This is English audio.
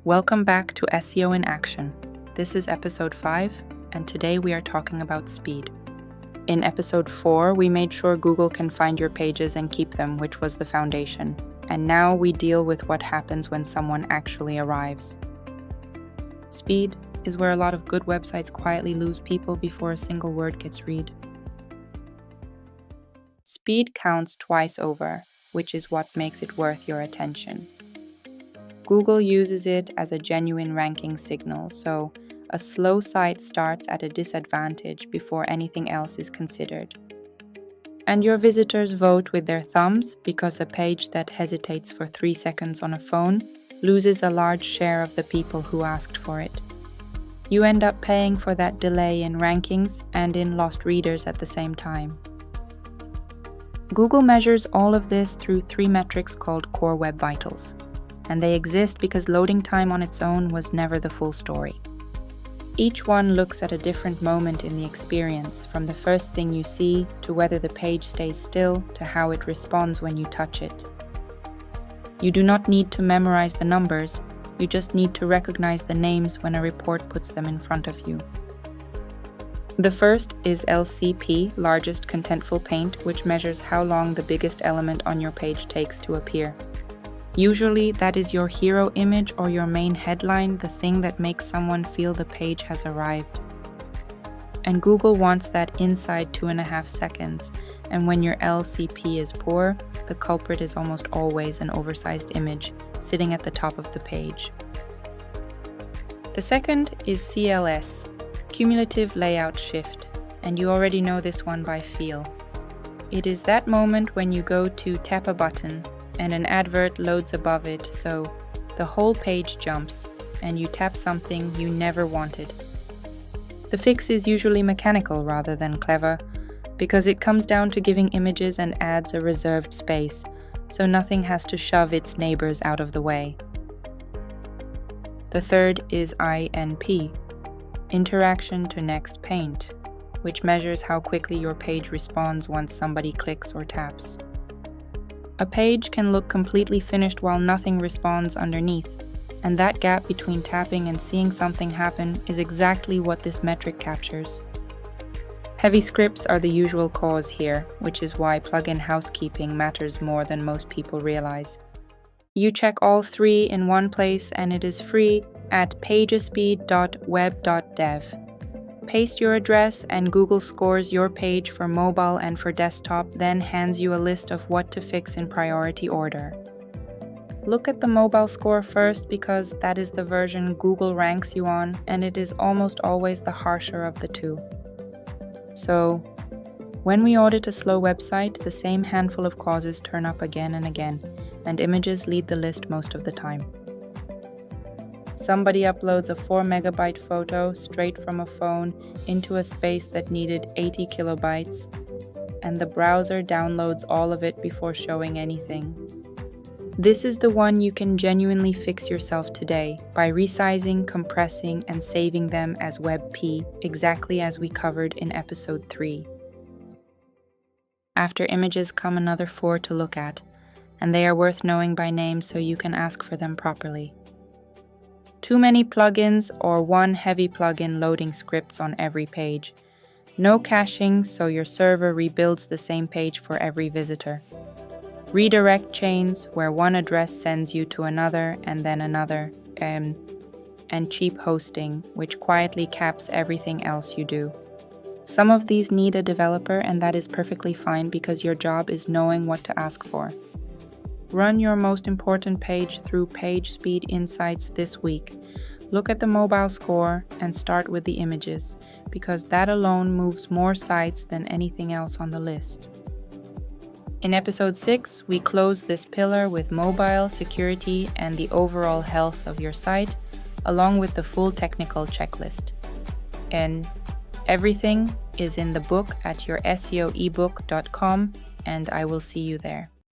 Welcome back to SEO in Action. This is episode 5, and today we are talking about speed. In episode 4, we made sure Google can find your pages and keep them, which was the foundation. And now we deal with what happens when someone actually arrives. Speed is where a lot of good websites quietly lose people before a single word gets read. Speed counts twice over, which is what makes it worth your attention. Google uses it as a genuine ranking signal, so a slow site starts at a disadvantage before anything else is considered. And your visitors vote with their thumbs because a page that hesitates for 3 seconds on a phone loses a large share of the people who asked for it. You end up paying for that delay in rankings and in lost readers at the same time. Google measures all of this through 3 metrics called Core Web Vitals. And they exist because loading time on its own was never the full story. Each one looks at a different moment in the experience, from the first thing you see to whether the page stays still to how it responds when you touch it. You do not need to memorize the numbers, you just need to recognize the names when a report puts them in front of you. The first is LCP, Largest Contentful Paint, which measures how long the biggest element on your page takes to appear. Usually, that is your hero image or your main headline, the thing that makes someone feel the page has arrived. And Google wants that inside 2.5 seconds, and when your LCP is poor, the culprit is almost always an oversized image sitting at the top of the page. The second is CLS, Cumulative Layout Shift, and you already know this one by feel. It is that moment when you go to tap a button and an advert loads above it, so the whole page jumps, and you tap something you never wanted. The fix is usually mechanical rather than clever, because it comes down to giving images and ads a reserved space, so nothing has to shove its neighbors out of the way. The third is INP, Interaction to Next Paint, which measures how quickly your page responds once somebody clicks or taps. A page can look completely finished while nothing responds underneath, and that gap between tapping and seeing something happen is exactly what this metric captures. Heavy scripts are the usual cause here, which is why plugin housekeeping matters more than most people realize. You check all 3 in one place and it is free at pagespeed.web.dev. Paste your address and Google scores your page for mobile and for desktop, then hands you a list of what to fix in priority order. Look at the mobile score first because that is the version Google ranks you on, and it is almost always the harsher of the two. So, when we audit a slow website, the same handful of causes turn up again and again, and images lead the list most of the time. Somebody uploads a 4 megabyte photo straight from a phone into a space that needed 80 kilobytes, and the browser downloads all of it before showing anything. This is the one you can genuinely fix yourself today by resizing, compressing, and saving them as WebP, exactly as we covered in episode 3. After images come another 4 to look at, and they are worth knowing by name so you can ask for them properly. Too many plugins or one heavy plugin loading scripts on every page. No caching, so your server rebuilds the same page for every visitor. Redirect chains, where one address sends you to another and then another, and cheap hosting, which quietly caps everything else you do. Some of these need a developer, and that is perfectly fine because your job is knowing what to ask for. Run your most important page through PageSpeed Insights this week. Look at the mobile score and start with the images, because that alone moves more sites than anything else on the list. In episode 6, we close this pillar with mobile, security, and the overall health of your site, along with the full technical checklist. And everything is in the book at your SEOebook.com, and I will see you there.